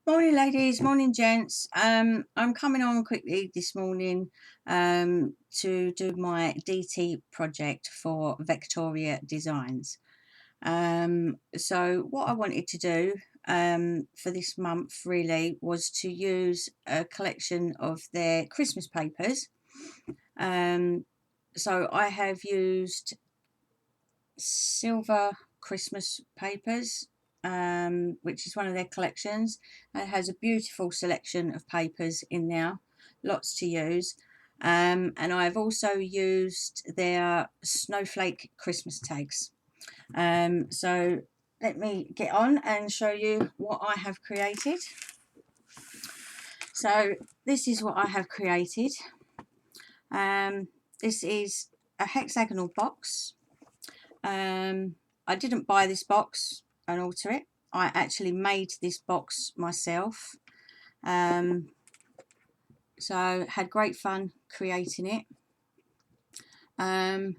Morning, ladies. Morning, gents. I'm coming on quickly this morning to do my DT project for VectoriaDesigns. So what I wanted to do for this month really was to use a collection of their Christmas papers. So I have used silver Christmas papers, which is one of their collections. It has a beautiful selection of papers in there, lots to use. And I've also used their Snowflake Christmas tags. So let me get on and show you what I have created. So this is what I have created. This is a hexagonal box. I didn't buy this box and alter it. I actually made this box myself. So had great fun creating it. And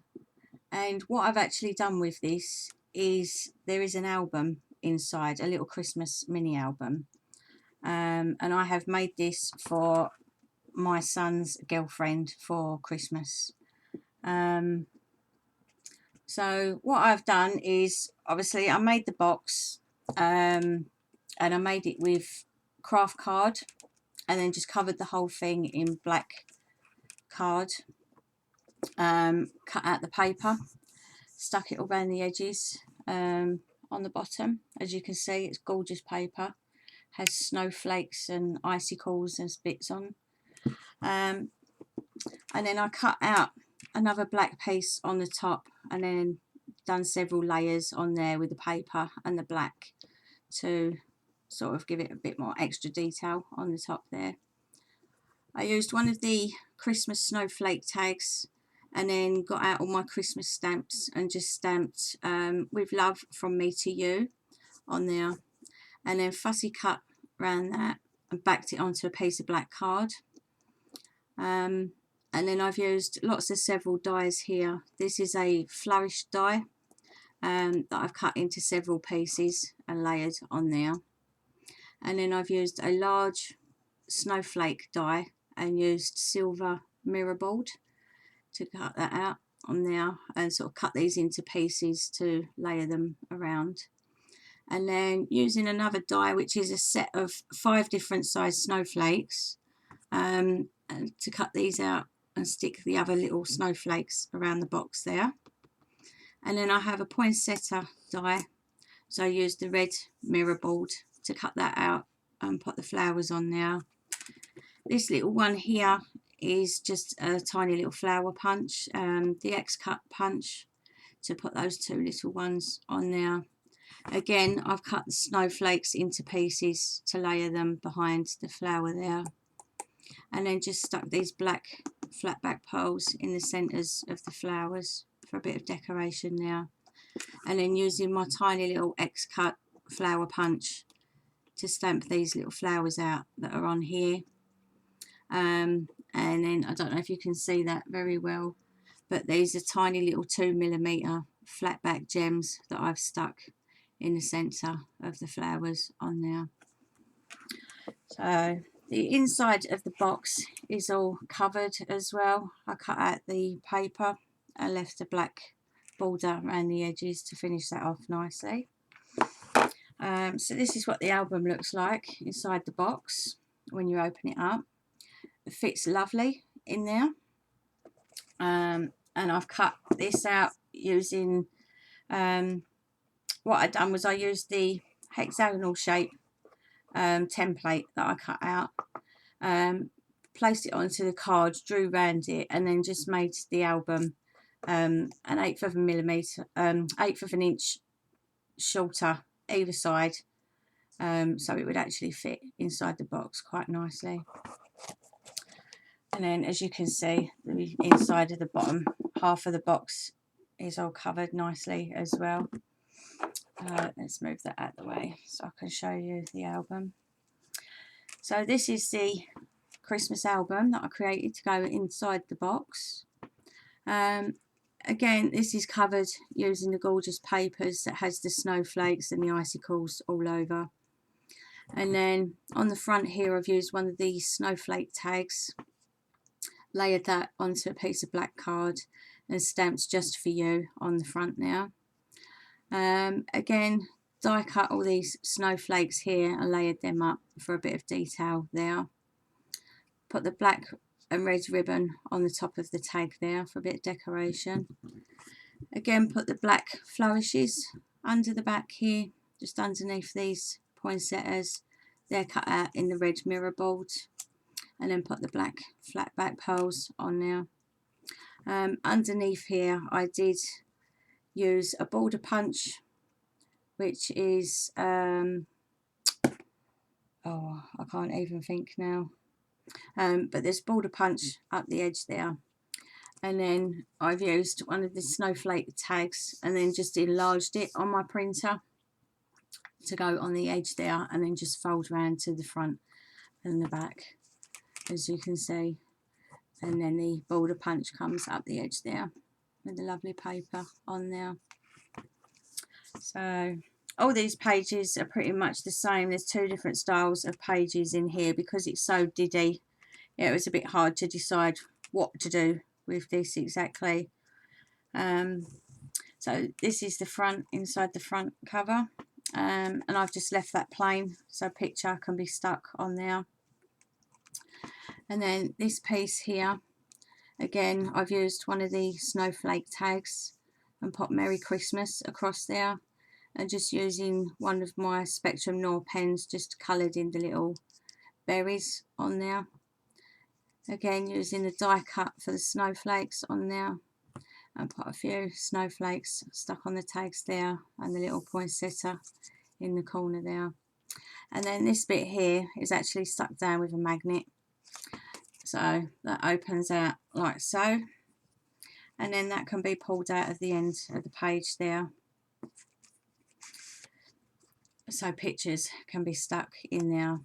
what I've actually done with this is there is an album inside, a little Christmas mini album. And I have made this for my son's girlfriend for Christmas. So what I've done is, obviously I made the box and I made it with craft card and then just covered the whole thing in black card, cut out the paper, stuck it all around the edges on the bottom. As you can see, it's gorgeous paper, has snowflakes and icicles and bits on, and then I cut out another black piece on the top and then done several layers on there with the paper and the black to sort of give it a bit more extra detail on the top there. I used one of the Christmas snowflake tags and then got out all my Christmas stamps and just stamped with love from me to you on there, and then fussy cut around that and backed it onto a piece of black card. And then I've used lots of several dies here. This is a flourish die that I've cut into several pieces and layered on there. And then I've used a large snowflake die and used silver mirror board to cut that out on there and sort of cut these into pieces to layer them around. And then using another die, which is a set of 5 different size snowflakes, and to cut these out and stick the other little snowflakes around the box there. And then I have a poinsettia die, so I used the red mirror board to cut that out and put the flowers on there. This little one here is just a tiny little flower punch, the X-cut punch to put those 2 little ones on there. Again, I've cut the snowflakes into pieces to layer them behind the flower there, and then just stuck these black flat back pearls in the centres of the flowers for a bit of decoration there, and then using my tiny little X-cut flower punch to stamp these little flowers out that are on here. And then I don't know if you can see that very well, but these are tiny little 2mm flat back gems that I've stuck in the centre of the flowers on there. So the inside of the box is all covered as well. I cut out the paper and left a black border around the edges to finish that off nicely. So this is what the album looks like inside the box when you open it up. It fits lovely in there. And I've cut this out using, what I've done was I used the hexagonal shape template that I cut out, placed it onto the card, drew round it, and then just made the album an 1/8 of a millimetre, 1/8 of an inch shorter either side, so it would actually fit inside the box quite nicely. And then, as you can see, the inside of the bottom half of the box is all covered nicely as well. Let's move that out of the way so I can show you the album. So this is the Christmas album that I created to go inside the box. Again, this is covered using the gorgeous papers that has the snowflakes and the icicles all over. And then on the front here I've used one of these snowflake tags, layered that onto a piece of black card and stamped "Just for you" on the front now. Again, die cut all these snowflakes here and layered them up for a bit of detail there. Put the black and red ribbon on the top of the tag there for a bit of decoration. Again, put the black flourishes under the back here, just underneath these poinsettias. They're cut out in the red mirror board. And then put the black flat back pearls on there. Underneath here I did use a border punch, which is oh, I can't even think now, but there's border punch up the edge there, and then I've used one of the snowflake tags and then just enlarged it on my printer to go on the edge there, and then just fold around to the front and the back, as you can see. And then the border punch comes up the edge there with the lovely paper on there. So all these pages are pretty much the same. There's two different styles of pages in here because it's so diddy. Yeah, it was a bit hard to decide what to do with this exactly. So this is the front, inside the front cover, and I've just left that plain so picture can be stuck on there. And then this piece here, again, I've used one of the snowflake tags and put "Merry Christmas" across there, and just using one of my Spectrum Noir pens, just coloured in the little berries on there. Again, using the die cut for the snowflakes on there, and put a few snowflakes stuck on the tags there, and the little poinsettia in the corner there. And then this bit here is actually stuck down with a magnet. So that opens out like so, and then that can be pulled out of the end of the page there, so pictures can be stuck in there,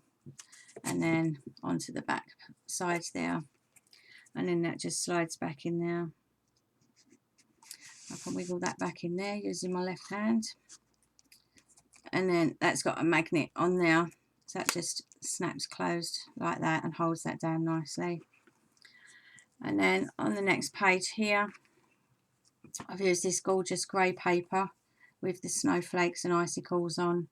and then onto the back side there, and then that just slides back in there. I can wiggle that back in there using my left hand, and then that's got a magnet on there, so that just snaps closed like that and holds that down nicely. And then on the next page here, I've used this gorgeous grey paper with the snowflakes and icicles on,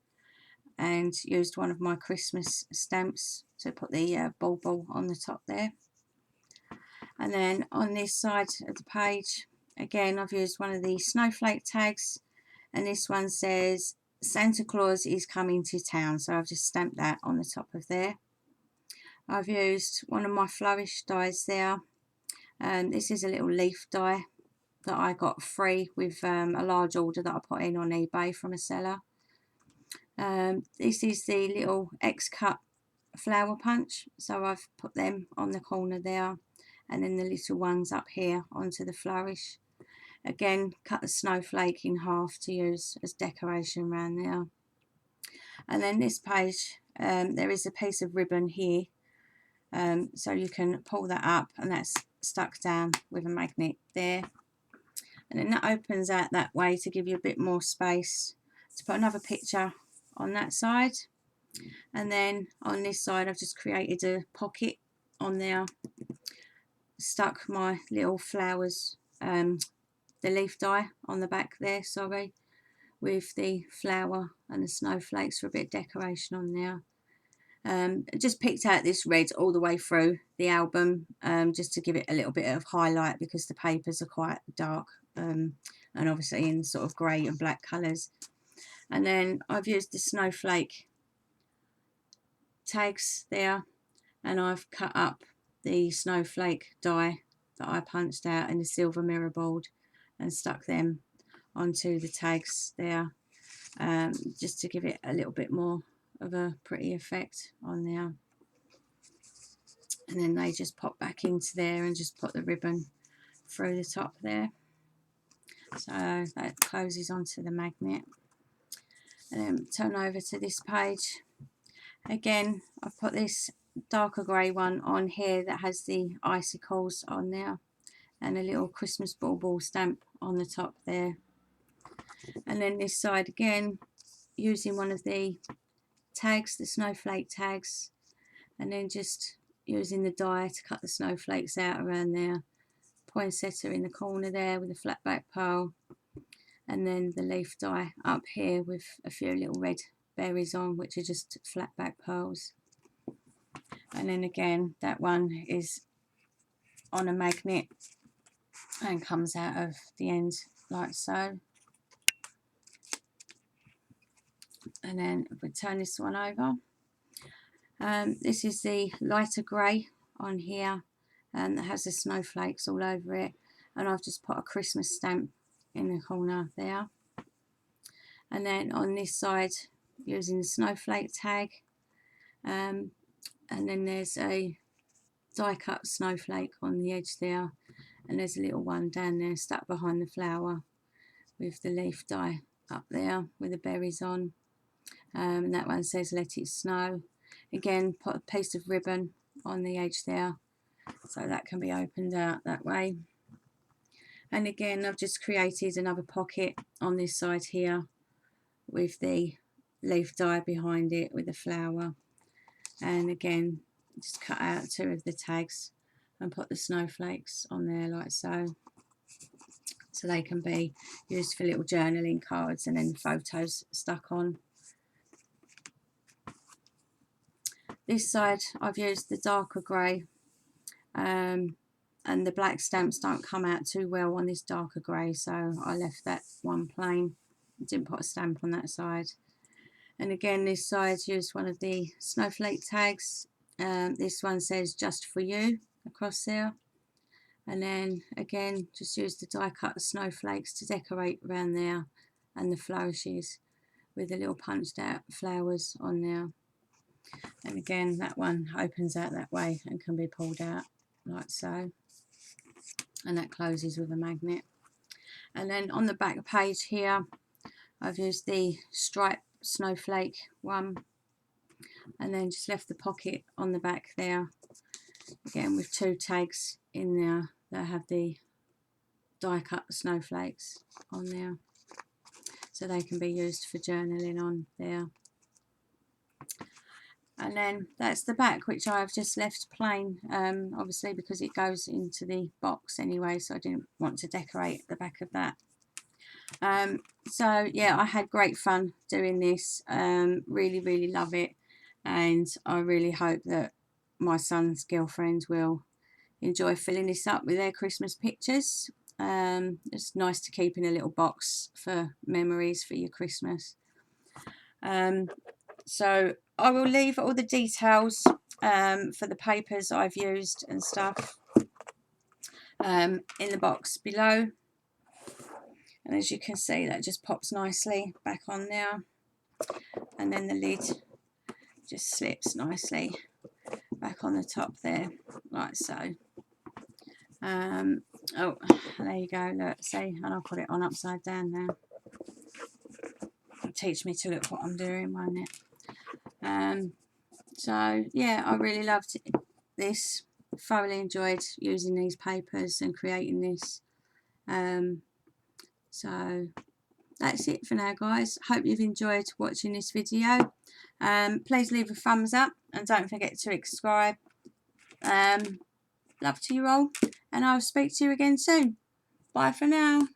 and used one of my Christmas stamps to put the bauble on the top there. And then on this side of the page, again, I've used one of the snowflake tags, and this one says "Santa Claus is coming to town," so I've just stamped that on the top of there. I've used one of my flourish dies there. This is a little leaf die that I got free with a large order that I put in on eBay from a seller. This is the little X-cut flower punch, so I've put them on the corner there, and then the little ones up here onto the flourish. Again, cut the snowflake in half to use as decoration around there. And then this page, there is a piece of ribbon here, so you can pull that up, and that's stuck down with a magnet there. And then that opens out that way to give you a bit more space to put another picture on that side. And then on this side I've just created a pocket on there, stuck my little flowers, the leaf die on the back there, sorry, with the flower and the snowflakes for a bit of decoration on there. Just picked out this red all the way through the album, just to give it a little bit of highlight because the papers are quite dark, and obviously in sort of grey and black colours. And then I've used the snowflake tags there, and I've cut up the snowflake die that I punched out in the silver mirror board and stuck them onto the tags there, just to give it a little bit more of a pretty effect on there. And then they just pop back into there, and just put the ribbon through the top there, so that closes onto the magnet. And then turn over to this page. Again, I've put this darker grey one on here that has the icicles on there, and a little Christmas bauble stamp on the top there. And then this side again, using one of the tags, the snowflake tags, and then just using the die to cut the snowflakes out around there. Poinsettia in the corner there with a flat back pearl, and then the leaf die up here with a few little red berries on, which are just flat back pearls. And then again, that one is on a magnet and comes out of the end like so. And then if we turn this one over, this is the lighter grey on here, and that has the snowflakes all over it, and I've just put a Christmas stamp in the corner there. And then on this side, using the snowflake tag, and then there's a die cut snowflake on the edge there, and there's a little one down there stuck behind the flower with the leaf die up there with the berries on, and that one says let it snow. Again, put a piece of ribbon on the edge there so that can be opened out that way. And again, I've just created another pocket on this side here with the leaf die behind it with the flower, and again just cut out 2 of the tags and put the snowflakes on there like so, so they can be used for little journaling cards and then photos stuck on. This side I've used the darker grey, and the black stamps don't come out too well on this darker grey, so I left that one plain, didn't put a stamp on that side. And again, this side used one of the snowflake tags. This one says just for you across there, and then again just use the die cut snowflakes to decorate around there and the flourishes with the little punched out flowers on there. And again, that one opens out that way and can be pulled out like so, and that closes with a magnet. And then on the back page here, I've used the stripe snowflake one, and then just left the pocket on the back there, again with 2 tags in there that have the die cut snowflakes on there, so they can be used for journaling on there. And then that's the back, which I've just left plain, obviously because it goes into the box anyway, so I didn't want to decorate the back of that. So yeah, I had great fun doing this, really love it, and I really hope that my son's girlfriend will enjoy filling this up with their Christmas pictures. It's nice to keep in a little box for memories for your Christmas. So I will leave all the details for the papers I've used and stuff in the box below. And as you can see, that just pops nicely back on there, and then the lid just slips nicely back on the top there like so. Oh, there you go, look, see, and I'll put it on upside down now. It'll teach me to look what I'm doing, won't it? So yeah, I really loved this, thoroughly enjoyed using these papers and creating this. So that's it for now, guys. Hope you've enjoyed watching this video. Please leave a thumbs up and don't forget to subscribe. Love to you all, and I'll speak to you again soon. Bye for now.